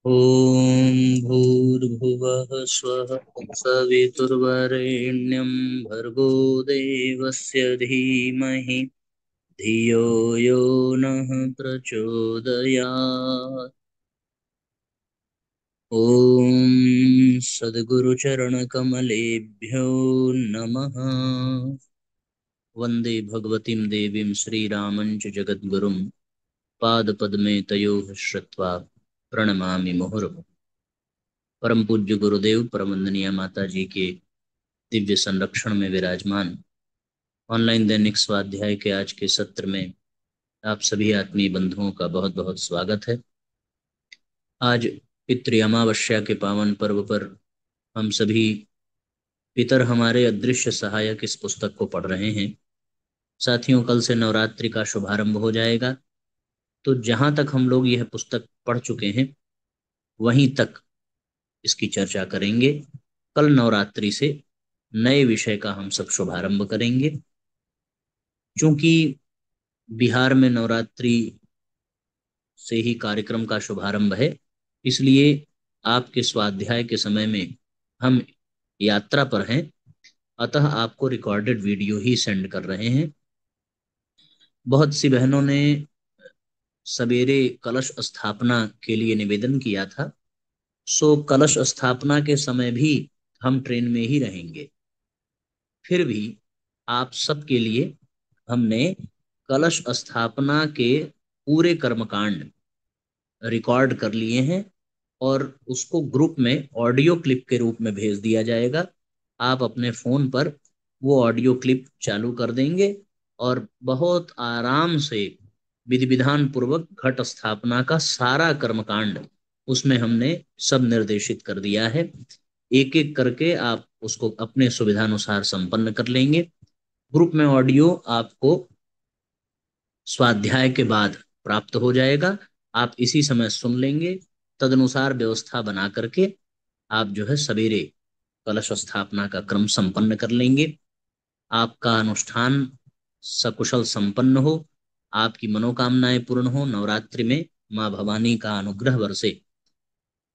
ॐ भूर्भुवः स्वः सवितुर्वरेण्यं भर्गो देवस्य धीमहि धियो यो नः प्रचोदयात्। ॐ सद्गुरुचरणकमलेभ्यो नमः। वन्दे भगवतीं देवीं श्रीरामं च जगद्गुरुं पादपद्मे तयोः श्रुत्वा प्रणमामि मुहुर्मुहुः। परम पूज्य गुरुदेव परम वंदनीय माता जी के दिव्य संरक्षण में विराजमान ऑनलाइन दैनिक स्वाध्याय के आज के सत्र में आप सभी आत्मीय बंधुओं का बहुत बहुत स्वागत है। आज पितृ अमावस्या के पावन पर्व पर हम सभी पितर हमारे अदृश्य सहायक इस पुस्तक को पढ़ रहे हैं। साथियों, कल से नवरात्रि का शुभारंभ हो जाएगा, तो जहां तक हम लोग यह पुस्तक पढ़ चुके हैं वहीं तक इसकी चर्चा करेंगे। कल नवरात्रि से नए विषय का हम सब शुभारंभ करेंगे। क्योंकि बिहार में नवरात्रि से ही कार्यक्रम का शुभारंभ है, इसलिए आपके स्वाध्याय के समय में हम यात्रा पर हैं, अतः आपको रिकॉर्डेड वीडियो ही सेंड कर रहे हैं। बहुत सी बहनों ने सवेरे कलश स्थापना के लिए निवेदन किया था, सो कलश स्थापना के समय भी हम ट्रेन में ही रहेंगे। फिर भी आप सबके लिए हमने कलश स्थापना के पूरे कर्मकांड रिकॉर्ड कर लिए हैं और उसको ग्रुप में ऑडियो क्लिप के रूप में भेज दिया जाएगा। आप अपने फोन पर वो ऑडियो क्लिप चालू कर देंगे और बहुत आराम से विधि विधान पूर्वक घट स्थापना का सारा कर्मकांड उसमें हमने सब निर्देशित कर दिया है। एक एक करके आप उसको अपने सुविधानुसार संपन्न कर लेंगे। ग्रुप में ऑडियो आपको स्वाध्याय के बाद प्राप्त हो जाएगा, आप इसी समय सुन लेंगे। तदनुसार व्यवस्था बना करके आप जो है सवेरे कलश स्थापना का क्रम संपन्न कर लेंगे। आपका अनुष्ठान सकुशल संपन्न हो, आपकी मनोकामनाएं पूर्ण हो, नवरात्रि में माँ भवानी का अनुग्रह बरसे,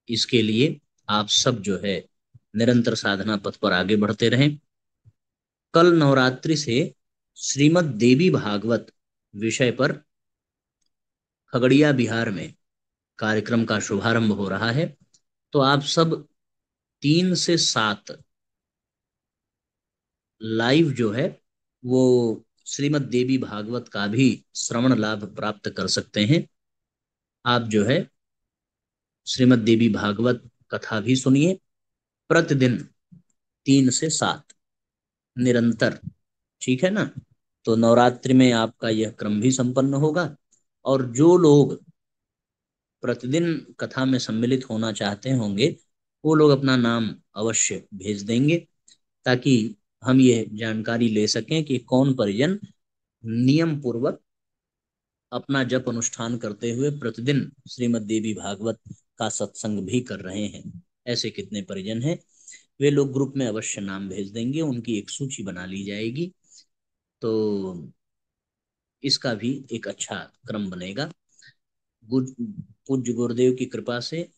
इसके लिए आप सब जो है निरंतर साधना पथ पर आगे बढ़ते रहें। कल नवरात्रि से श्रीमद् देवी भागवत विषय पर खगड़िया बिहार में कार्यक्रम का शुभारंभ हो रहा है। तो आप सब 3 से 7 लाइव जो है वो श्रीमद् देवी भागवत का भी श्रवण लाभ प्राप्त कर सकते हैं। आप जो है श्रीमद् देवी भागवत कथा भी सुनिए प्रतिदिन 3 से 7 निरंतर। ठीक है ना? तो नवरात्रि में आपका यह क्रम भी संपन्न होगा। और जो लोग प्रतिदिन कथा में सम्मिलित होना चाहते होंगे वो लोग अपना नाम अवश्य भेज देंगे, ताकि हम ये जानकारी ले सकें कि कौन परिजन नियम पूर्वक अपना जप अनुष्ठान करते हुए प्रतिदिन श्रीमद् देवी भागवत का सत्संग भी कर रहे हैं। ऐसे कितने परिजन हैं, वे लोग ग्रुप में अवश्य नाम भेज देंगे, उनकी एक सूची बना ली जाएगी। तो इसका भी एक अच्छा क्रम बनेगा। पूज्य गुरुदेव की कृपा से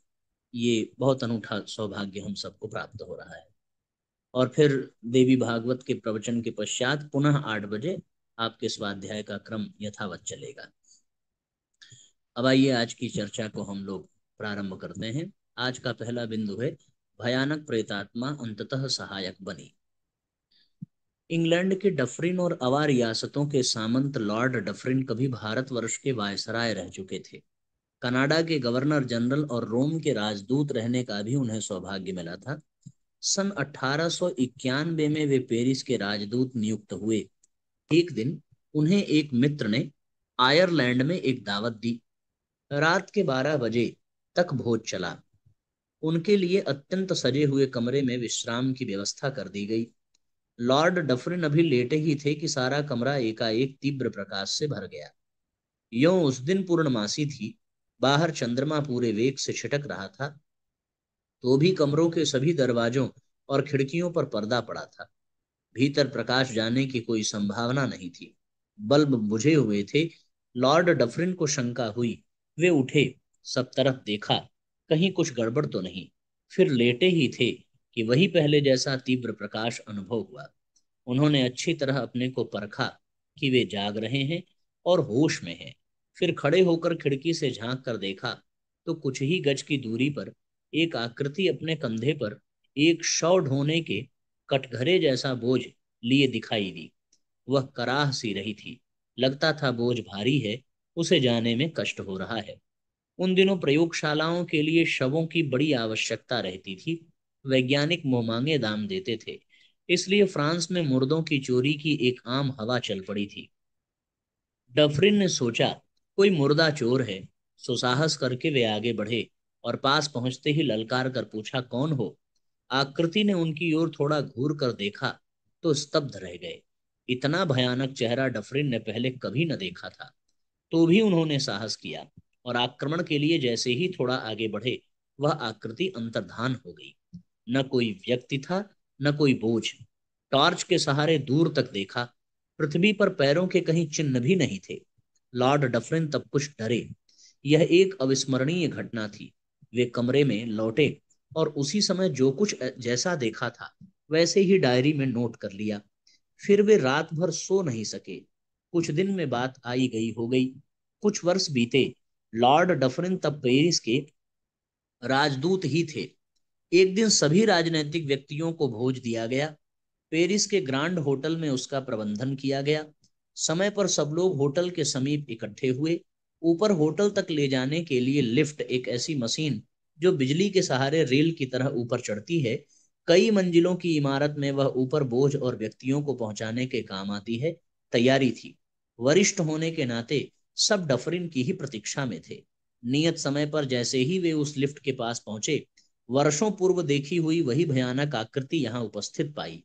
ये बहुत अनूठा सौभाग्य हम सबको प्राप्त हो रहा है। और फिर देवी भागवत के प्रवचन के पश्चात पुनः 8 बजे आपके स्वाध्याय का क्रम यथावत चलेगा। अब आइए आज की चर्चा को हम लोग प्रारंभ करते हैं। आज का पहला बिंदु है भयानक प्रेतात्मा अंततः सहायक बनी। इंग्लैंड के डफरिन और अवा रियासतों के सामंत लॉर्ड डफरिन कभी भारतवर्ष के वायसराय रह चुके थे। कनाडा के गवर्नर जनरल और रोम के राजदूत रहने का भी उन्हें सौभाग्य मिला था। सन 1891 में वे पेरिस के राजदूत नियुक्त हुए। एक दिन उन्हें एक मित्र ने आयरलैंड में एक दावत दी। रात के 12 बजे तक भोज चला। उनके लिए अत्यंत सजे हुए कमरे में विश्राम की व्यवस्था कर दी गई। लॉर्ड डफरिन अभी लेटे ही थे कि सारा कमरा एकाएक तीव्र प्रकाश से भर गया। यों उस दिन पूर्णमासी थी। बाहर चंद्रमा पूरे वेग से छिटक रहा था, तो भी कमरों के सभी दरवाजों और खिड़कियों पर पर्दा पड़ा था। भीतर प्रकाश जाने की कोई संभावना नहीं थी। बल्ब बुझे हुए थे। लॉर्ड डफरिन को शंका हुई। वे उठे, सब तरफ देखा। कहीं कुछ गड़बड़ तो नहीं। फिर लेटे ही थे कि वही पहले जैसा तीव्र प्रकाश अनुभव हुआ। उन्होंने अच्छी तरह अपने को परखा कि वे जाग रहे हैं और होश में हैं। फिर खड़े होकर खिड़की से झांक कर देखा तो कुछ ही गज की दूरी पर एक आकृति अपने कंधे पर एक शव ढोने के कटघरे जैसा बोझ लिए दिखाई दी। वह कराह सी रही थी। लगता था बोझ भारी है, उसे जाने में कष्ट हो रहा है। उन दिनों प्रयोगशालाओं के लिए शवों की बड़ी आवश्यकता रहती थी। वैज्ञानिक मुंहमांगे दाम देते थे। इसलिए फ्रांस में मुर्दों की चोरी की एक आम हवा चल पड़ी थी। डफरिन ने सोचा कोई मुर्दा चोर है। सो साहस करके वे आगे बढ़े और पास पहुंचते ही ललकार कर पूछा, कौन हो? आकृति ने उनकी ओर थोड़ा घूर कर देखा तो स्तब्ध रह गए। इतना भयानक चेहरा डफरिन ने पहले कभी न देखा था। तो भी उन्होंने साहस किया और आक्रमण के लिए जैसे ही थोड़ा आगे बढ़े, वह आकृति अंतर्धान हो गई। न कोई व्यक्ति था, न कोई बोझ। टॉर्च के सहारे दूर तक देखा। पृथ्वी पर पैरों के कहीं चिन्ह भी नहीं थे। लॉर्ड डफरिन तब कुछ डरे। यह एक अविस्मरणीय घटना थी। वे कमरे में लौटे और उसी समय जो कुछ जैसा देखा था वैसे ही डायरी में नोट कर लिया। फिर वे रात भर सो नहीं सके। कुछ दिन में बात आई गई हो गई। कुछ वर्ष बीते। लॉर्ड डफरिन तब पेरिस के राजदूत ही थे। एक दिन सभी राजनीतिक व्यक्तियों को भोज दिया गया। पेरिस के ग्रांड होटल में उसका प्रबंधन किया गया। समय पर सब लोग होटल के समीप इकट्ठे हुए। ऊपर होटल तक ले जाने के लिए लिफ्ट, एक ऐसी मशीन जो बिजली के सहारे रेल की तरह ऊपर चढ़ती है, कई मंजिलों की इमारत में वह ऊपर बोझ और व्यक्तियों को पहुंचाने के काम आती है, तैयारी थी। वरिष्ठ होने के नाते सब डफरिन की ही प्रतीक्षा में थे। नियत समय पर जैसे ही वे उस लिफ्ट के पास पहुंचे, वर्षों पूर्व देखी हुई वही भयानक आकृति यहाँ उपस्थित पाई।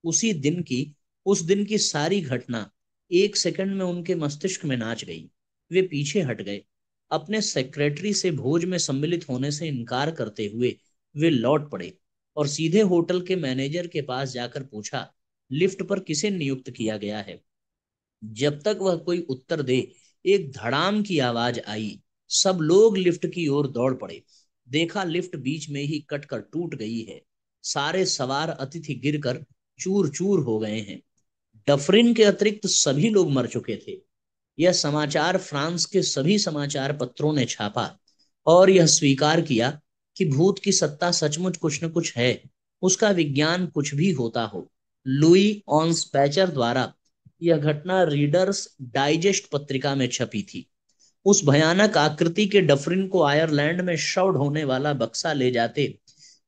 उसी दिन की उस दिन की सारी घटना एक सेकंड में उनके मस्तिष्क में नाच गई। वे पीछे हट गए। अपने सेक्रेटरी से भोज में सम्मिलित होने से इनकार करते हुए वे लौट पड़े और सीधे होटल के मैनेजर के पास जाकर पूछा, लिफ्ट पर किसे नियुक्त किया गया है? जब तक वह कोई उत्तर दे, एक धड़ाम की आवाज आई। सब लोग लिफ्ट की ओर दौड़ पड़े। देखा लिफ्ट बीच में ही कटकर टूट गई है। सारे सवार अतिथि गिरकर चूर चूर हो गए हैं। डफरिन के अतिरिक्त सभी लोग मर चुके थे। यह समाचार फ्रांस के सभी समाचार पत्रों ने छापा और यह स्वीकार किया कि भूत की सत्ता सचमुच कुछ न कुछ है। उसका विज्ञान कुछ भी होता हो। लुई ऑन्स पैचर द्वारा यह घटना रीडर्स डाइजेस्ट पत्रिका में छपी थी। उस भयानक आकृति के डफरिन को आयरलैंड में शव ढोने वाला बक्सा ले जाते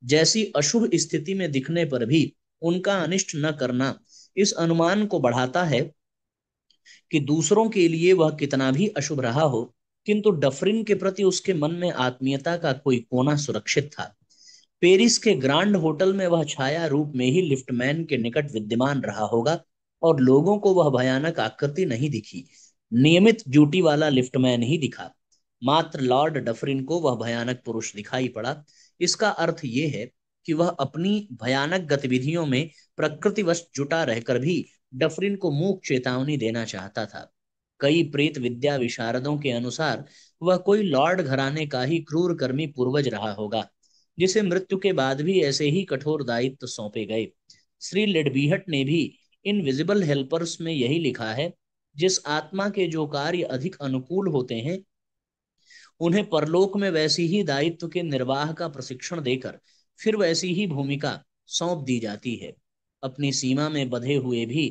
जैसी अशुभ स्थिति में दिखने पर भी उनका अनिष्ट न करना इस अनुमान को बढ़ाता है कि दूसरों के लिए वह कितना भी अशुभ रहा हो, किंतु डफरिन के प्रति उसके मन में आत्मीयता का कोई कोना सुरक्षित था। पेरिस के ग्रांड होटल में वह छाया रूप में ही लिफ्टमैन के निकट विद्यमान रहा होगा और लोगों को वह भयानक आकृति नहीं दिखी। नियमित ड्यूटी वाला लिफ्टमैन ही दिखा। मात्र लॉर्ड डफरिन को वह भयानक पुरुष दिखाई पड़ा। इसका अर्थ यह है कि वह अपनी भयानक गतिविधियों में प्रकृतिवश जुटा रहकर भी डफरिन को मूक चेतावनी देना चाहता था। कई प्रेत विद्या विशारदों के अनुसार वह कोई लॉर्ड घराने का ही क्रूर कर्मी पूर्वज रहा होगा, जिसे मृत्यु के बाद भी ऐसे ही कठोर दायित्व सौंपे गए। श्री लेडबीहट ने भी इनविजिबल हेल्पर्स में यही लिखा है, जिस आत्मा के जो कार्य अधिक अनुकूल होते हैं उन्हें परलोक में वैसी ही दायित्व के निर्वाह का प्रशिक्षण देकर फिर वैसी ही भूमिका सौंप दी जाती है। अपनी सीमा में बंधे हुए भी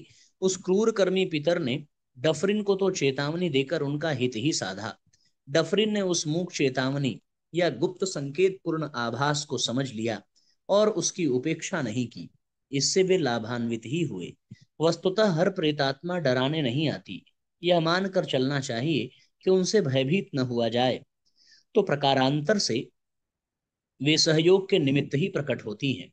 उस क्रूर कर्मी पितर ने डफरिन को तो चेतावनी देकर उनका हित ही साधा। डफरिन ने उस मूक चेतावनी या गुप्त संकेत पूर्ण आभास को समझ लिया और उसकी उपेक्षा नहीं की। इससे वे लाभान्वित ही हुए। वस्तुतः हर प्रेतात्मा डराने नहीं आती, यह मानकर चलना चाहिए कि उनसे भयभीत न हुआ जाए, तो प्रकारांतर से वे सहयोग के निमित्त ही प्रकट होती हैं।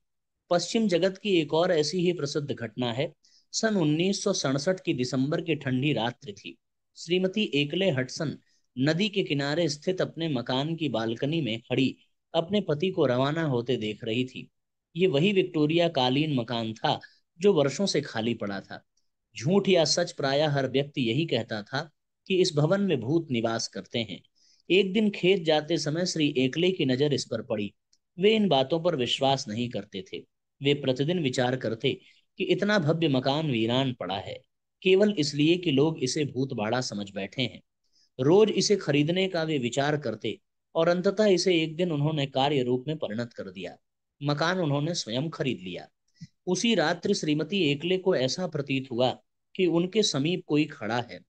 पश्चिम जगत की एक और ऐसी ही प्रसिद्ध घटना है। सन 1967 की दिसंबर की ठंडी रात्रि थी। श्रीमती एकले हडसन नदी के किनारे स्थित अपने मकान की बालकनी में खड़ी अपने पति को रवाना होते देख रही थी। ये वही विक्टोरिया कालीन मकान था जो वर्षों से खाली पड़ा था। झूठ या सच, प्रायः हर व्यक्ति यही कहता था कि इस भवन में भूत निवास करते हैं। एक दिन खेत जाते समय श्री एकले की नजर इस पर पड़ी। वे इन बातों पर विश्वास नहीं करते थे। वे प्रतिदिन विचार करते कि इतना भव्य मकान वीरान पड़ा है, केवल इसलिए कि लोग इसे भूत बाड़ा समझ बैठे हैं। रोज इसे खरीदने का वे विचार करते और अंततः इसे एक दिन उन्होंने कार्य रूप में परिणत कर दिया। मकान उन्होंने स्वयं खरीद लिया। उसी रात्रि श्रीमती एकले को ऐसा प्रतीत हुआ कि उनके समीप कोई खड़ा है,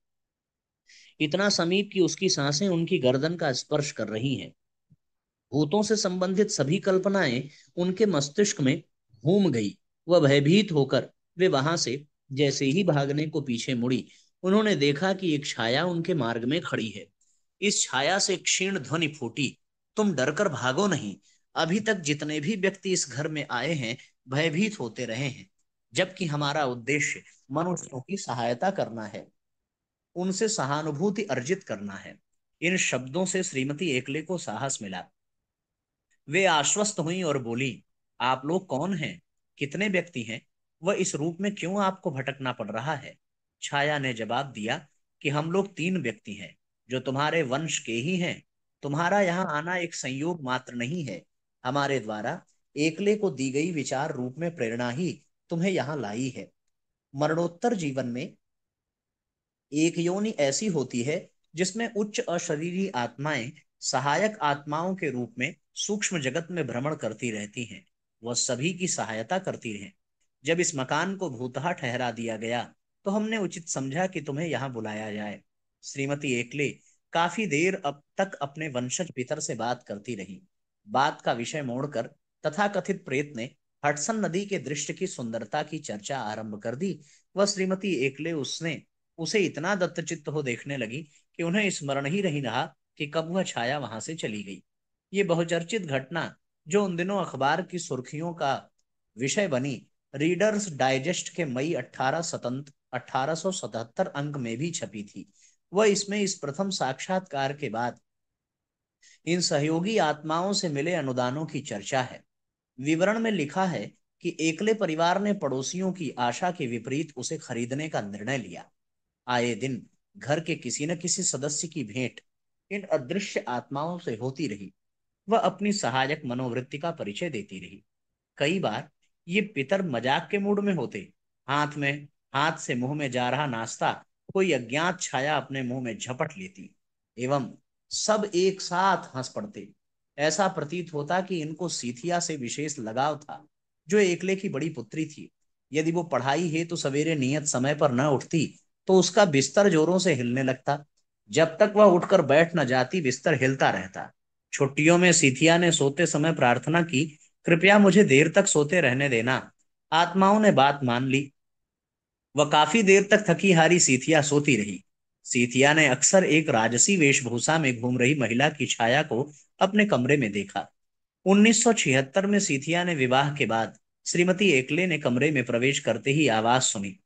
इतना समीप कि उसकी सांसें उनकी गर्दन का स्पर्श कर रही हैं। भूतों से संबंधित सभी कल्पनाएं उनके मस्तिष्क में घूम गई। वह भयभीत होकर वे वहां से जैसे ही भागने को पीछे मुड़ी, उन्होंने देखा कि एक छाया उनके मार्ग में खड़ी है। इस छाया से क्षीण ध्वनि फूटी, तुम डरकर भागो नहीं। अभी तक जितने भी व्यक्ति इस घर में आए हैं भयभीत होते रहे हैं, जबकि हमारा उद्देश्य मनुष्यों की सहायता करना है, उनसे सहानुभूति अर्जित करना है। इन शब्दों से श्रीमती एकले को साहस मिला। वे आश्वस्त हुई और बोली, आप लोग कौन हैं? कितने व्यक्ति हैं? वह इस रूप में क्यों आपको भटकना पड़ रहा है? छाया ने जवाब दिया कि हम लोग 3 व्यक्ति हैं, जो तुम्हारे वंश के ही हैं। तुम्हारा यहाँ आना एक संयोग मात्र नहीं है। हमारे द्वारा एकले को दी गई विचार रूप में प्रेरणा ही तुम्हें यहाँ लाई है। मरणोत्तर जीवन में एक योनि ऐसी होती है जिसमें उच्च अशरीरी आत्माएं सहायक आत्माओं के रूप में सूक्ष्म जगत में भ्रमण करती रहती हैं। वह सभी की सहायता करती हैं। जब इस मकान को भूतहा ठहरा दिया गया तो हमने उचित समझा कि तुम्हें यहाँ बुलाया जाए। श्रीमती एकले काफी देर अब तक अपने वंशज पितर से बात करती रही। बात का विषय मोड़कर तथाकथित प्रेत ने हडसन नदी के दृश्य की सुंदरता की चर्चा आरंभ कर दी। वह श्रीमती एकले उसने उसे इतना दत्तचित्त हो देखने लगी कि उन्हें स्मरण ही नहीं रहा कि कब वह छाया वहां से चली गई। ये बहुचर्चित घटना, जो उन दिनों अखबार की सुर्खियों का विषय बनी, रीडर्स डाइजेस्ट के मई 1877 अंक में भी छपी थी। वह इसमें इस प्रथम साक्षात्कार के बाद इन सहयोगी आत्माओं से मिले अनुदानों की चर्चा है। विवरण में लिखा है कि एकले परिवार ने पड़ोसियों की आशा के विपरीत उसे खरीदने का निर्णय लिया। आए दिन घर के किसी न किसी सदस्य की भेंट इन अदृश्य आत्माओं से होती रही। वह अपनी सहायक मनोवृत्ति का परिचय देती रही। कई बार ये पितर मजाक के मूड में होते। हाथ में हाथ से मुंह में जा रहा नाश्ता कोई अज्ञात छाया अपने मुंह में झपट लेती एवं सब एक साथ हंस पड़ते। ऐसा प्रतीत होता कि इनको सीथिया से विशेष लगाव था, जो एकले की बड़ी पुत्री थी। यदि वो पढ़ाई है तो सवेरे नियत समय पर न उठती तो उसका बिस्तर जोरों से हिलने लगता। जब तक वह उठकर बैठ न जाती बिस्तर हिलता रहता। छुट्टियों में सीथिया ने सोते समय प्रार्थना की, कृपया मुझे देर तक सोते रहने देना। आत्माओं ने बात मान ली। वह काफी देर तक थकी हारी सीथिया सोती रही। सीथिया ने अक्सर एक राजसी वेशभूषा में घूम रही महिला की छाया को अपने कमरे में देखा। 1976 में सीथिया ने विवाह के बाद श्रीमती एकले ने कमरे में प्रवेश करते ही आवाज सुनी,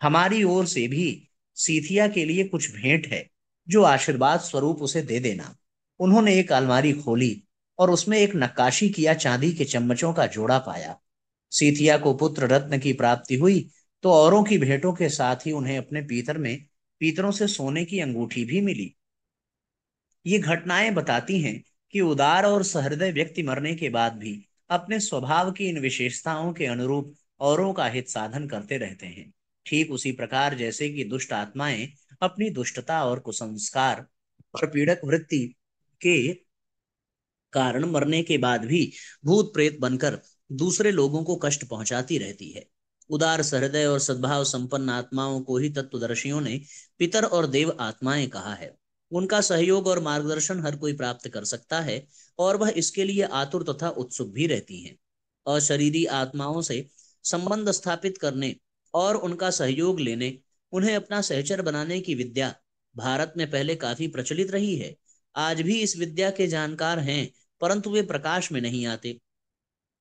हमारी ओर से भी सीथिया के लिए कुछ भेंट है, जो आशीर्वाद स्वरूप उसे दे देना। उन्होंने एक अलमारी खोली और उसमें एक नक्काशी किया चांदी के चम्मचों का जोड़ा पाया। सीथिया को पुत्र रत्न की प्राप्ति हुई तो औरों की भेंटों के साथ ही उन्हें अपने पीतरों से सोने की अंगूठी भी मिली। ये घटनाएं बताती हैं कि उदार और सहृदय व्यक्ति मरने के बाद भी अपने स्वभाव की इन विशेषताओं के अनुरूप औरों का हित साधन करते रहते हैं। ठीक उसी प्रकार जैसे कि दुष्ट आत्माएं अपनी दुष्टता और कुसंस्कार और पीड़क वृत्ति के कारण मरने के बाद भी भूत प्रेत बनकर दूसरे लोगों को कष्ट पहुंचाती रहती है। उदार सहृदय और सद्भाव संपन्न आत्माओं को ही तत्वदर्शियों ने पितर और देव आत्माएं कहा है। उनका सहयोग और मार्गदर्शन हर कोई प्राप्त कर सकता है और वह इसके लिए आतुर तथा उत्सुक भी रहती हैं। अशरीरी आत्माओं से संबंध स्थापित करने और उनका सहयोग लेने, उन्हें अपना सहचर बनाने की विद्या भारत में पहले काफी प्रचलित रही है। आज भी इस विद्या के जानकार हैं, परंतु वे प्रकाश में नहीं आते।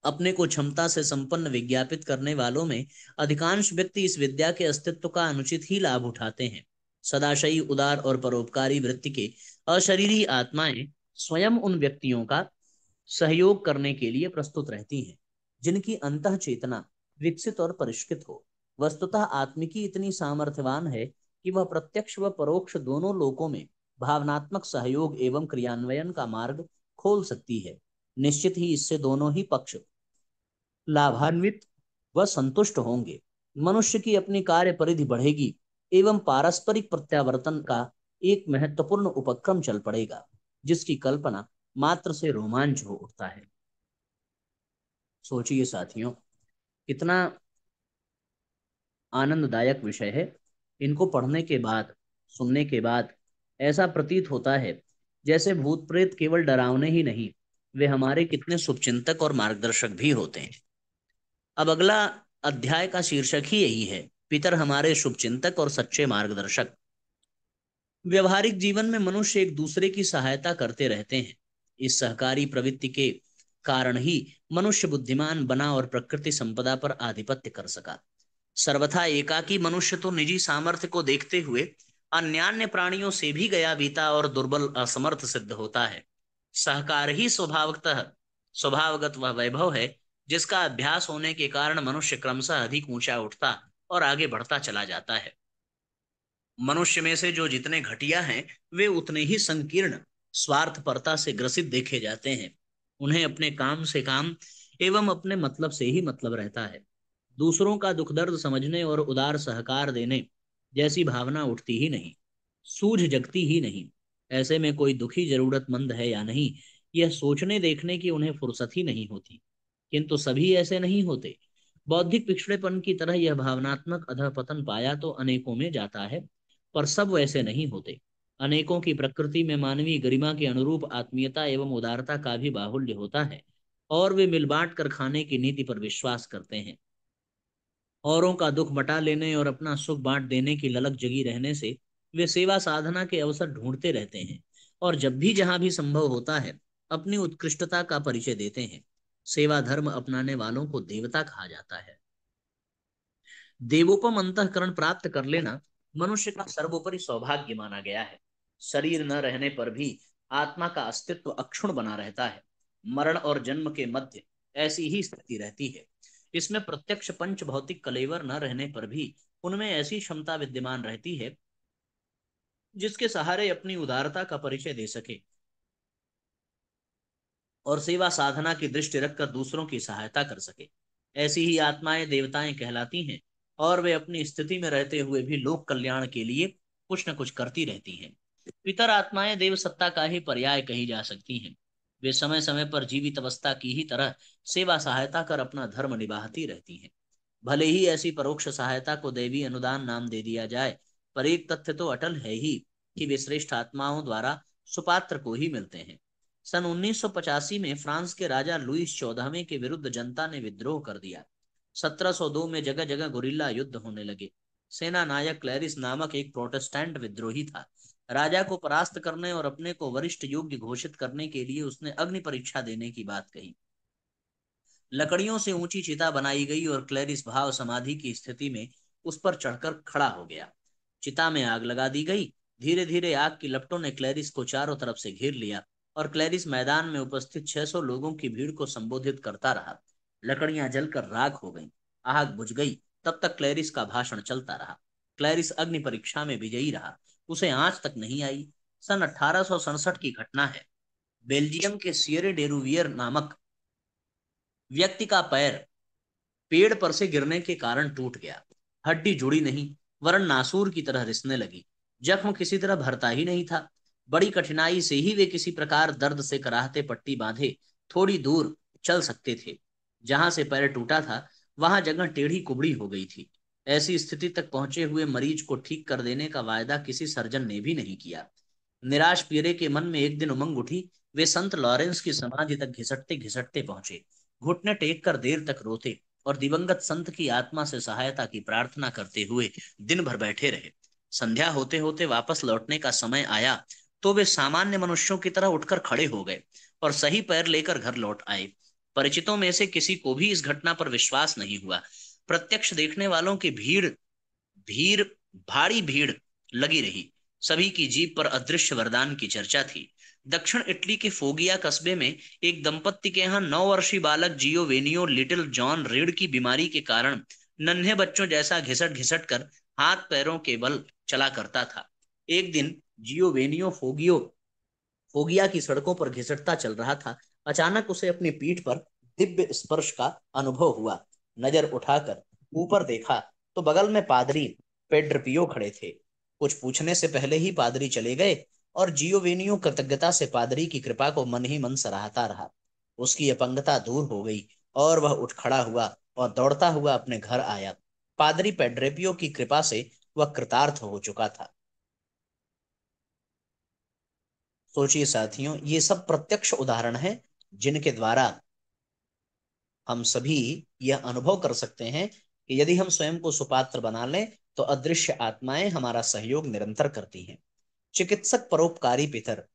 अपने को क्षमता से संपन्न विज्ञापित करने वालों में अधिकांश व्यक्ति इस विद्या के अस्तित्व का अनुचित ही लाभ उठाते हैं। सदाशयी उदार और परोपकारी वृत्ति के अशरीरी आत्माएं स्वयं उन व्यक्तियों का सहयोग करने के लिए प्रस्तुत रहती हैं जिनकी अंतः चेतना विकसित और परिष्कृत हो। वस्तुतः आत्मिकी इतनी सामर्थ्यवान है कि वह प्रत्यक्ष व परोक्ष दोनों लोकों में भावनात्मक सहयोग एवं क्रियान्वयन का मार्ग खोल सकती है। निश्चित ही इससे दोनों ही पक्ष लाभान्वित व संतुष्ट होंगे। मनुष्य की अपनी कार्य परिधि बढ़ेगी एवं पारस्परिक प्रत्यावर्तन का एक महत्वपूर्ण उपक्रम चल पड़ेगा, जिसकी कल्पना मात्र से रोमांच हो उठता है। सोचिए साथियों, कितना आनंददायक विषय है। इनको पढ़ने के बाद, सुनने के बाद ऐसा प्रतीत होता है जैसे भूत प्रेत केवल डरावने ही नहीं, वे हमारे कितने शुभचिंतक और मार्गदर्शक भी होते हैं। अब अगला अध्याय का शीर्षक ही यही है, पितर हमारे शुभचिंतक और सच्चे मार्गदर्शक। व्यवहारिक जीवन में मनुष्य एक दूसरे की सहायता करते रहते हैं। इस सहकारी प्रवृत्ति के कारण ही मनुष्य बुद्धिमान बना और प्रकृति संपदा पर आधिपत्य कर सका। सर्वथा एकाकी मनुष्य तो निजी सामर्थ्य को देखते हुए अन्यान्य प्राणियों से भी गया बीता और दुर्बल असमर्थ सिद्ध होता है। सहकार ही स्वभावगत वह वैभव है जिसका अभ्यास होने के कारण मनुष्य क्रमशः अधिक ऊंचा उठता और आगे बढ़ता चला जाता है। मनुष्य में से जो जितने घटिया हैं, वे उतने ही संकीर्ण स्वार्थपरता से ग्रसित देखे जाते हैं। उन्हें अपने काम से काम एवं अपने मतलब से ही मतलब रहता है। दूसरों का दुख दर्द समझने और उदार सहकार देने जैसी भावना उठती ही नहीं, सूझ जगती ही नहीं। ऐसे में कोई दुखी जरूरतमंद है या नहीं, यह सोचने देखने की उन्हें फुर्सत ही नहीं होती। किंतु सभी ऐसे नहीं होते। बौद्धिक पिछड़ेपन की तरह यह भावनात्मक अधःपतन पाया तो अनेकों में जाता है, पर सब वैसे नहीं होते। अनेकों की प्रकृति में मानवीय गरिमा के अनुरूप आत्मीयता एवं उदारता का भी बाहुल्य होता है, और वे मिल बांट कर खाने की नीति पर विश्वास करते हैं। औरों का दुख बटा लेने और अपना सुख बांट देने की ललक जगी रहने से वे सेवा साधना के अवसर ढूंढते रहते हैं, और जब भी जहां भी संभव होता है अपनी उत्कृष्टता का परिचय देते हैं। सेवा धर्म अपनाने वालों को देवता कहा जाता है। देवोपम अंतःकरण प्राप्त कर लेना मनुष्य का सर्वोपरि सौभाग्य माना गया है। शरीर न रहने पर भी आत्मा का अस्तित्व अक्षुण बना रहता है। मरण और जन्म के मध्य ऐसी ही स्थिति रहती है। इसमें प्रत्यक्ष पंच भौतिक कलेवर न रहने पर भी उनमें ऐसी क्षमता विद्यमान रहती है जिसके सहारे अपनी उदारता का परिचय दे सके और सेवा साधना की दृष्टि रखकर दूसरों की सहायता कर सके। ऐसी ही आत्माएं देवताएं कहलाती हैं, और वे अपनी स्थिति में रहते हुए भी लोक कल्याण के लिए कुछ न कुछ करती रहती हैं। पितर आत्माएं देव सत्ता का ही पर्याय कही जा सकती हैं। वे समय समय पर जीवित अवस्था की ही तरह सेवा सहायता कर अपना धर्म निभाती रहती हैं। भले ही ऐसी परोक्ष सहायता को दैवी अनुदान नाम दे दिया जाए, पर एक तथ्य तो अटल है ही कि वे श्रेष्ठ आत्माओं द्वारा सुपात्र को ही मिलते हैं। सन 1985 में फ्रांस के राजा लुईस 14वें के विरुद्ध जनता ने विद्रोह कर दिया। 1702 में जगह जगह गुरिल्ला युद्ध होने लगे। सेना नायक क्लैरिस नामक एक प्रोटेस्टेंट विद्रोही था। राजा को परास्त करने और अपने को वरिष्ठ योग्य घोषित करने के लिए उसने अग्नि परीक्षा देने की बात कही। लकड़ियों से ऊंची चिता बनाई गई और क्लैरिस भाव समाधि की स्थिति में उस पर चढ़कर खड़ा हो गया। चिता में आग लगा दी गई। धीरे धीरे आग की लपटों ने क्लैरिस को चारों तरफ से घेर लिया और क्लैरिस मैदान में उपस्थित 600 लोगों की भीड़ को संबोधित करता रहा। लकड़ियां जलकर राख हो गईं, आग बुझ गई। तब तक क्लैरिस का भाषण चलता रहा। क्लैरिस अग्नि परीक्षा में विजयी रहा, उसे आंच तक नहीं आई। सन 1867 की घटना है। बेल्जियम के सियरे डेरूवियर नामक व्यक्ति का पैर पेड़ पर से गिरने के कारण टूट गया। हड्डी जुड़ी नहीं, वरन नासूर की तरह रिसने लगी। जख्म किसी तरह भरता ही नहीं था। बड़ी कठिनाई से ही वे किसी प्रकार दर्द से कराहते पट्टी बांधे थोड़ी दूर चल सकते थे। जहां से पैर टूटा था वहां जगह टेढ़ी कुबड़ी हो गई थी। ऐसी स्थिति तक पहुंचे हुए मरीज को ठीक कर देने का वायदा किसी सर्जन ने भी नहीं किया। निराश पीरे के मन में एक दिन उमंग उठी। वे संत लॉरेंस की समाधि तक घिसटते घिसटते पहुंचे। घुटने टेक कर देर तक रोते और दिवंगत संत की आत्मा से सहायता की प्रार्थना करते हुए दिन भर बैठे रहे। संध्या होते होते वापस लौटने का समय आया तो वे सामान्य मनुष्यों की तरह उठकर खड़े हो गए और सही पैर लेकर घर लौट आए। परिचितों में से किसी को भी इस घटना पर विश्वास नहीं हुआ। प्रत्यक्ष देखने वालों की भीड़ भीड़ भारी भीड़ लगी रही। सभी की जीभ पर अदृश्य वरदान की चर्चा थी। दक्षिण इटली के फोगिया कस्बे में एक दंपत्ति के यहाँ 9 वर्षीय बालक जियोवेनियो लिटिल जॉन रीढ़ की बीमारी के कारण नन्हे बच्चों जैसा घिसट घिसट कर हाथ पैरों के बल चला करता था। एक दिन जियोवेनियो फोगियो फोगिया की सड़कों पर घिसटता चल रहा था। अचानक उसे अपनी पीठ पर दिव्य स्पर्श का अनुभव हुआ। नजर उठाकर ऊपर देखा तो बगल में पादरी पेड्रपियो खड़े थे। कुछ पूछने से पहले ही पादरी चले गए और जियोवेनियो कृतज्ञता से पादरी की कृपा को मन ही मन सराहता रहा। उसकी अपंगता दूर हो गई और वह उठ खड़ा हुआ और दौड़ता हुआ अपने घर आया। पादरी पेड्रेपियो की कृपा से वह कृतार्थ हो चुका था। सोचिए साथियों, ये सब प्रत्यक्ष उदाहरण है जिनके द्वारा हम सभी यह अनुभव कर सकते हैं कि यदि हम स्वयं को सुपात्र बना लें तो अदृश्य आत्माएं हमारा सहयोग निरंतर करती हैं। चिकित्सक परोपकारी पितर।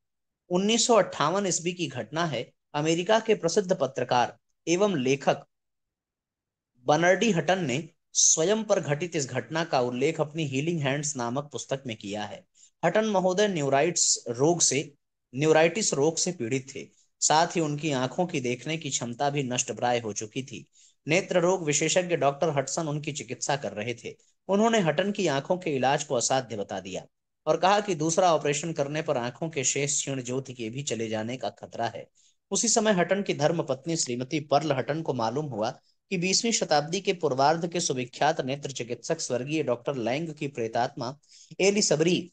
1958 ईस्वी की घटना है। अमेरिका के प्रसिद्ध पत्रकार एवं लेखक बर्नार्डी हटन ने स्वयं पर घटित इस घटना का उल्लेख अपनी हीलिंग हैंड्स नामक पुस्तक में किया है। हटन महोदय न्यूराइटिस रोग से पीड़ित थे। साथ ही उनकी आंखों की देखने की क्षमता भी नष्ट प्राय हो चुकी थी। नेत्र रोग विशेषज्ञ डॉक्टर हटसन उनकी चिकित्सा कर रहे थे। उन्होंने हटन की आंखों के इलाज को असाध्य बता दिया और कहा कि दूसरा ऑपरेशन करने पर आंखों के शेष क्षीण ज्योति के भी चले जाने का खतरा है। उसी समय हटन की धर्म पत्नी श्रीमती पर्ल हटन को मालूम हुआ कि 20वीं शताब्दी के पूर्वार्ध के सुविख्यात नेत्र चिकित्सक स्वर्गीय डॉक्टर लैंग की प्रेतात्मा एली सबरी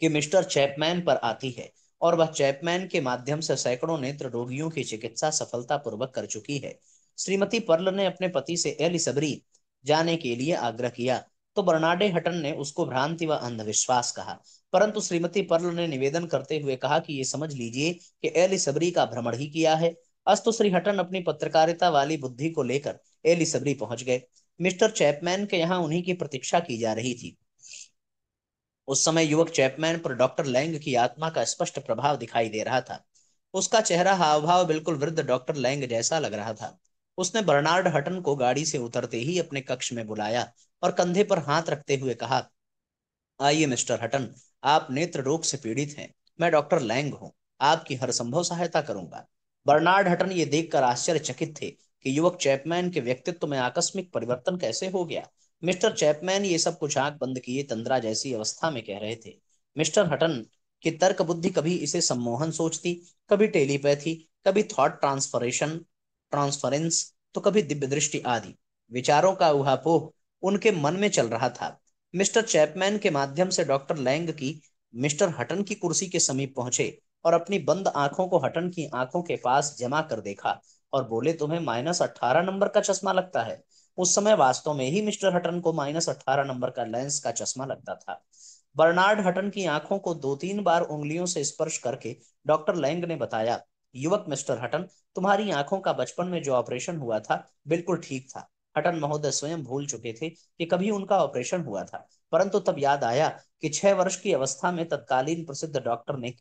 के मिस्टर चैपमैन पर आती है और वह चैपमैन के माध्यम से सैकड़ों नेत्र रोगियों की चिकित्सा सफलतापूर्वक कर चुकी है। श्रीमती पर्ल ने अपने पति से एली सबरी जाने के लिए आग्रह किया तो बर्नाडे हटन ने उसको भ्रांति व अंधविश्वास कहा। परंतु श्रीमती पर्ल ने निवेदन करते हुए कहा कि ये समझ लीजिए कि एली सबरी का भ्रमण ही किया है। अस्तु श्री हटन अपनी पत्रकारिता वाली बुद्धि को लेकर एली सबरी पहुंच गए। मिस्टर चैपमैन के यहाँ उन्हीं की प्रतीक्षा की जा रही थी। उस समय युवक चैपमैन पर डॉक्टर लैंग की आत्मा का स्पष्ट प्रभाव दिखाई दे रहा था। उसका चेहरा हाव भाव बिल्कुल वृद्ध डॉक्टर लैंग जैसा लग रहा था। उसने बर्नार्ड हटन को गाड़ी से उतरते ही अपने कक्ष में बुलाया और कंधे पर हाथ रखते हुए कहा, आइए मिस्टर हटन, आप नेत्र रोग से पीड़ित हैं। मैं डॉक्टर लैंग हूँ, आपकी हर संभव सहायता करूंगा। बर्नार्ड हटन ये देखकर आश्चर्यचकित थे कि युवक चैपमैन के व्यक्तित्व में आकस्मिक परिवर्तन कैसे हो गया। मिस्टर चैपमैन ये सब कुछ आंख बंद किए तंद्रा जैसी अवस्था में कह रहे थे। मिस्टर हटन की तर्क बुद्धि कभी इसे सम्मोहन सोचती, कभी टेलीपैथी, कभी थॉट ट्रांसफरेंस, तो कभी दिव्य दृष्टि आदि विचारों का उहापोह उनके मन में चल रहा था। मिस्टर चैपमैन के माध्यम से डॉक्टर लैंग की मिस्टर हटन की कुर्सी के समीप पहुंचे और अपनी बंद आंखों को हटन की आंखों के पास जमा कर देखा और बोले, तुम्हें -18 नंबर का चश्मा लगता है। उस समय वास्तव में ही मिस्टर हटन को -18 नंबर का लेंस का चश्मा लगता था। बर्नार्ड हटन की आंखों को 2-3 बार उंगलियों से स्पर्श करके डॉक्टर लैंग ने बताया, युवक मिस्टर हटन, तुम्हारी आंखों का बचपन में जो ऑपरेशन हुआ था बिल्कुल ठीक था। हटन महोदय स्वयं भूल चुके थे कि कभी उनका ऑपरेशन हुआ था, परंतु तब याद आया कि 6 वर्ष की अवस्था में तत्कालीन प्रसिद्ध डॉक्टर ने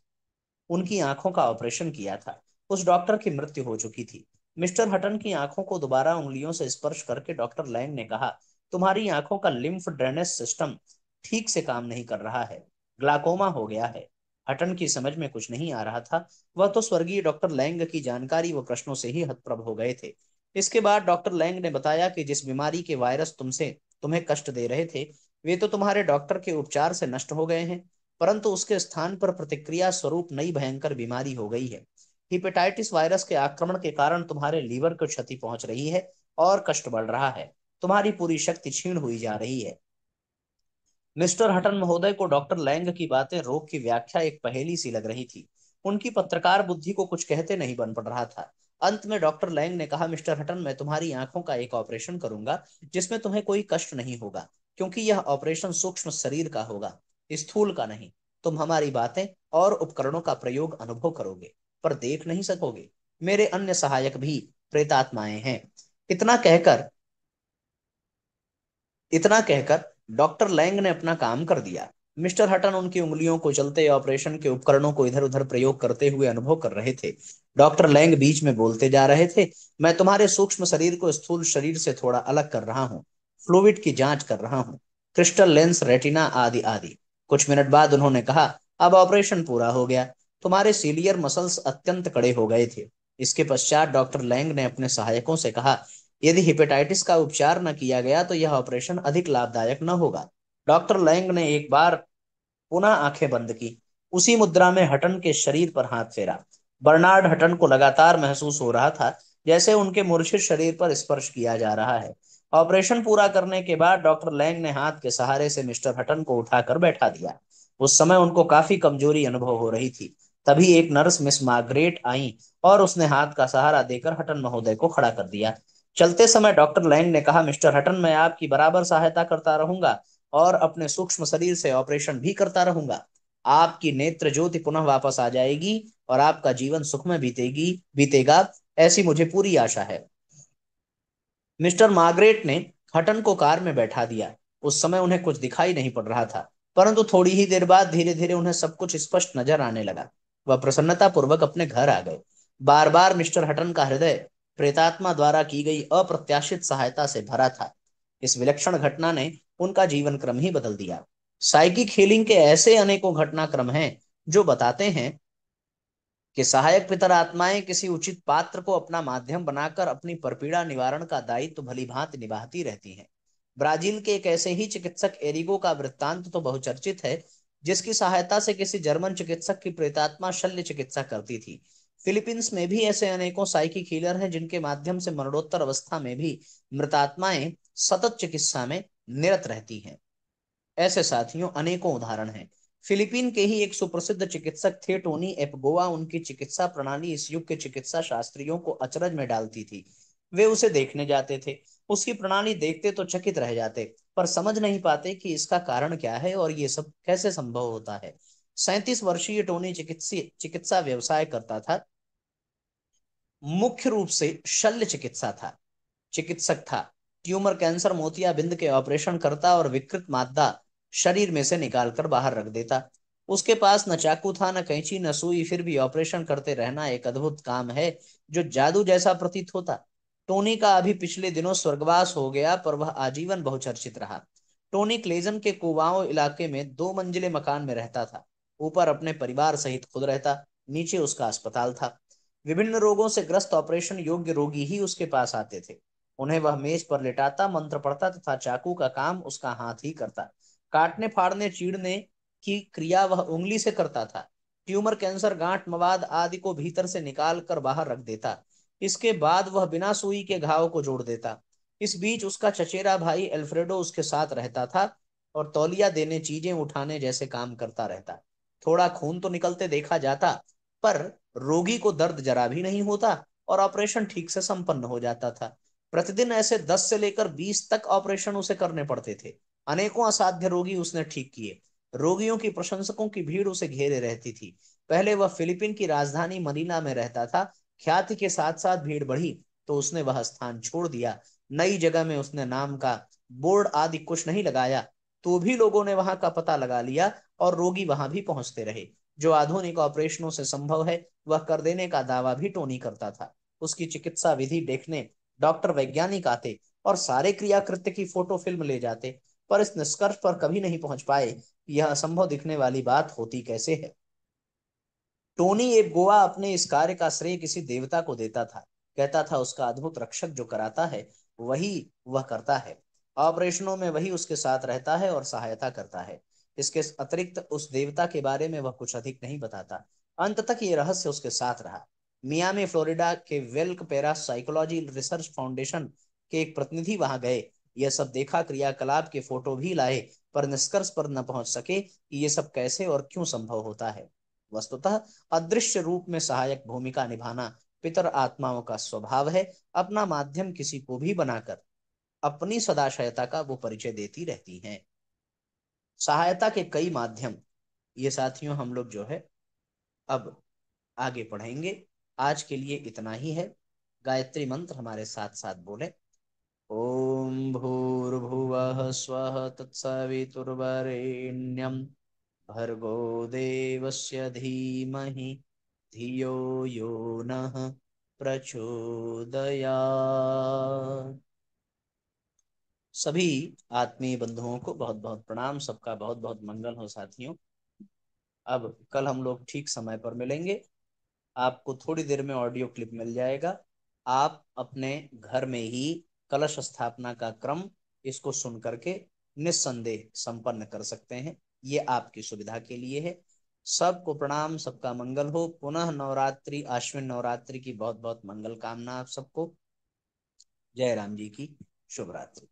उनकी आंखों का ऑपरेशन किया था। उस डॉक्टर की मृत्यु हो चुकी थी। मिस्टर हटन की आंखों को दोबारा उंगलियों से स्पर्श करके डॉक्टर लैंग ने कहा, तुम्हारी आंखों का लिम्फ ड्रेनेज सिस्टम ठीक से काम नहीं कर रहा है, ग्लाकोमा हो गया है। हटन की समझ में कुछ नहीं आ रहा था। वह तो स्वर्गीय डॉक्टर लैंग की जानकारी व प्रश्नों से ही हतप्रभ हो गए थे। इसके बाद डॉक्टर लैंग ने बताया कि जिस बीमारी के वायरस तुम्हें कष्ट दे रहे थे, वे तो तुम्हारे डॉक्टर के उपचार से नष्ट हो गए हैं, परंतु उसके स्थान पर प्रतिक्रिया स्वरूप नई भयंकर बीमारी हो गई है। हिपेटाइटिस वायरस के आक्रमण के कारण तुम्हारे लीवर को क्षति पहुंच रही है और कष्ट बढ़ रहा है। तुम्हारी पूरी शक्ति क्षीण हुई जा रही है। मिस्टर हटन महोदय को डॉक्टर लैंग की बातें रोग की व्याख्या एक पहेली सी लग रही थी। उनकी पत्रकार बुद्धि को कुछ कहते नहीं बन पड़ रहा था। अंत में डॉक्टर लैंग ने कहा, मिस्टर हटन, मैं तुम्हारी आंखों का एक ऑपरेशन करूंगा जिसमें तुम्हें कोई कष्ट नहीं होगा, क्योंकि यह ऑपरेशन सूक्ष्म शरीर का होगा, स्थूल का नहीं। तुम हमारी बातें और उपकरणों का प्रयोग अनुभव करोगे, पर देख नहीं सकोगे। मेरे अन्य सहायक भी प्रेतात्माएं हैं। इतना कहकर इतना कहकर डॉक्टर लैंग ने अपना काम कर दिया। मिस्टर हटन उनकी उंगलियों को चलते ऑपरेशन के उपकरणों को इधर उधर प्रयोग करते हुए अनुभव कर रहे थे। डॉक्टर लैंग बीच में बोलते जा रहे थे, मैं तुम्हारे सूक्ष्म शरीर को स्थूल शरीर से थोड़ा अलग कर रहा हूँ, फ्लूइड की जांच कर रहा हूँ, क्रिस्टल लेंस, रेटिना आदि आदि। कुछ मिनट बाद उन्होंने कहा, अब ऑपरेशन पूरा हो गया। तुम्हारे सीलियर मसल्स अत्यंत कड़े हो गए थे। इसके पश्चात डॉक्टर लैंग ने अपने सहायकों से कहा, यदि हेपेटाइटिस का उपचार न किया गया तो यह ऑपरेशन अधिक लाभदायक न होगा। डॉक्टर लैंग ने एक बार पुनः आंखें बंद की। उसी मुद्रा में हटन के शरीर पर हाथ फेरा। बर्नार्ड हटन को लगातार महसूस हो रहा था जैसे उनके मूर्छित शरीर पर स्पर्श किया जा रहा है। ऑपरेशन पूरा करने के बाद डॉक्टर लैंग ने हाथ के सहारे से मिस्टर हटन को उठाकर बैठा दिया। उस समय उनको काफी कमजोरी अनुभव हो रही थी। तभी एक नर्स मिस मार्गरेट आई और उसने हाथ का सहारा देकर हटन महोदय को खड़ा कर दिया। चलते समय डॉक्टर लैंग ने कहा, मिस्टर हटन, मैं आपकी बराबर सहायता करता रहूंगा और अपने सूक्ष्म शरीर से ऑपरेशन भी करता रहूंगा। आपकी नेत्र ज्योति पुनः वापस आ जाएगी और आपका जीवन सुखमय बीतेगा, ऐसी मुझे पूरी आशा है। मिस्टर मार्गरेट ने हटन को कार में बैठा दिया। उस समय उन्हें कुछ दिखाई नहीं पड़ रहा था, परंतु थोड़ी ही देर बाद धीरे धीरे उन्हें सब कुछ स्पष्ट नजर आने लगा। वह प्रसन्नता पूर्वक अपने घर आ गए। बार बार मिस्टर हटन का हृदय प्रेतात्मा द्वारा की गई अप्रत्याशित सहायता से भरा था। इस विलक्षण घटना ने उनका जीवन क्रम ही बदल दिया। साइकिक हीलिंग के ऐसे अनेकों घटनाक्रम हैं जो बताते हैं कि सहायक पितर आत्माएं किसी उचित पात्र को अपना माध्यम बनाकर अपनी परपीड़ा निवारण का दायित्व भली भांति निभाती रहती हैं। ब्राजील के एक ऐसे ही चिकित्सक एरिगो का वृत्तांत तो बहुचर्चित है, जिसकी सहायता से किसी जर्मन चिकित्सक की प्रेतात्मा शल्य चिकित्सा करती थी। फिलीपींस में भी ऐसे अनेकों साइकिक हीलर हैं जिनके माध्यम से मरणोत्तर अवस्था में भी मृतात्माएं सतत चिकित्सा में निरत रहती हैं। ऐसे साथियों अनेकों उदाहरण हैं। फिलीपीन के ही एक सुप्रसिद्ध चिकित्सक थे टोनी एपगोवा। उनकी चिकित्सा प्रणाली इस युग के चिकित्सा शास्त्रियों को अचरज में डालती थी। वे उसे देखने जाते थे, उसकी प्रणाली देखते तो चकित रह जाते, पर समझ नहीं पाते कि इसका कारण क्या है और ये सब कैसे संभव होता है। 37 वर्षीय टोनी चिकित्सा व्यवसाय करता था। मुख्य रूप से शल्य चिकित्सक था। ट्यूमर, कैंसर, मोतियाबिंद के ऑपरेशन करता और विकृत मादा शरीर में से निकालकर बाहर रख देता। उसके पास न चाकू था, न कैंची, न सुई, फिर भी ऑपरेशन करते रहना एक अद्भुत काम है जो जादू जैसा प्रतीत होता। टोनी का अभी पिछले दिनों स्वर्गवास हो गया, पर वह आजीवन बहुचर्चित रहा। टोनी क्लेजन के कुवाओं इलाके में 2 मंजिले मकान में रहता था। ऊपर अपने परिवार सहित खुद रहता, नीचे उसका अस्पताल था। विभिन्न रोगों से ग्रस्त ऑपरेशन योग्य रोगी ही उसके पास आते थे। उन्हें वह मेज पर लिटाता, मंत्र पढ़ता तथा चाकू का काम उसका हाथ ही करता। काटने, फाड़ने, चीरने की क्रिया वह उंगली से करता था। ट्यूमर, कैंसर, गांठ, मवाद आदि को भीतर से निकाल कर बाहर रख देता। इसके बाद वह बिना सुई के घाव को जोड़ देता। इस बीच उसका चचेरा भाई एल्फ्रेडो उसके साथ रहता था और तौलिया देने, चीजें उठाने जैसे काम करता रहता। थोड़ा खून तो निकलते देखा जाता, पर रोगी को दर्द जरा भी नहीं होता और ऑपरेशन ठीक से संपन्न हो जाता था। प्रतिदिन ऐसे 10 से लेकर 20 तक ऑपरेशन उसे करने पड़ते थे। अनेकों असाध्य रोगी उसने ठीक किए। रोगियों की प्रशंसकों की भीड़ उसे घेरे रहती थी। पहले वह फिलीपीन की राजधानी मनीला में रहता था। ख्याति के साथ साथ भीड़ बढ़ी तो उसने वह स्थान छोड़ दिया। नई जगह में उसने नाम का बोर्ड आदि कुछ नहीं लगाया, तो भी लोगों ने वहां का पता लगा लिया और रोगी वहां भी पहुंचते रहे। जो आधुनिक ऑपरेशनों से संभव है वह कर देने का दावा भी टोनी करता था। उसकी चिकित्सा विधि देखने डॉक्टर वैज्ञानिक आते और सारे क्रियाकृत्य की फोटो फिल्म ले जाते, पर इस निष्कर्ष पर कभी नहीं पहुंच पाए कि यह असंभव दिखने वाली बात होती कैसे है। टोनी एक गोवा अपने इस कार्य का श्रेय किसी देवता को देता था। कहता था उसका अद्भुत रक्षक जो कराता है वही वह करता है। ऑपरेशनों में वही उसके साथ रहता है और सहायता करता है। इसके अतिरिक्त उस देवता के बारे में वह कुछ अधिक नहीं बताता। अंत तक ये रहस्य उसके साथ रहा। मियामी फ्लोरिडा के वेल्क पैरा साइकोलॉजी रिसर्च फाउंडेशन के एक प्रतिनिधि वहां गए। यह सब देखा, क्रियाकलाप के फोटो भी लाए, पर निष्कर्ष पर न पहुंच सके कि ये सब कैसे और क्यों संभव होता है। वस्तुतः अदृश्य रूप में सहायक भूमिका निभाना पितर आत्माओं का स्वभाव है। अपना माध्यम किसी को भी बनाकर अपनी सदाशयता का वो परिचय देती रहती हैं। सहायता के कई माध्यम, ये साथियों हम लोग जो है अब आगे पढ़ेंगे। आज के लिए इतना ही है। गायत्री मंत्र हमारे साथ साथ बोले। ओम भूर्भुवः स्वः तत्सवितुर्वरेण्यं भर्गो देवस्य धीमहि धियो यो नः प्रचोदयात्। सभी आत्मीय बंधुओं को बहुत बहुत प्रणाम। सबका बहुत बहुत मंगल हो साथियों। अब कल हम लोग ठीक समय पर मिलेंगे। आपको थोड़ी देर में ऑडियो क्लिप मिल जाएगा। आप अपने घर में ही कलश स्थापना का क्रम इसको सुन करके निस्संदेह संपन्न कर सकते हैं। ये आपकी सुविधा के लिए है। सबको प्रणाम, सबका मंगल हो। पुनः नवरात्रि, आश्विन नवरात्रि की बहुत बहुत मंगल कामना आप सबको। जय राम जी की शुभ रात्रि।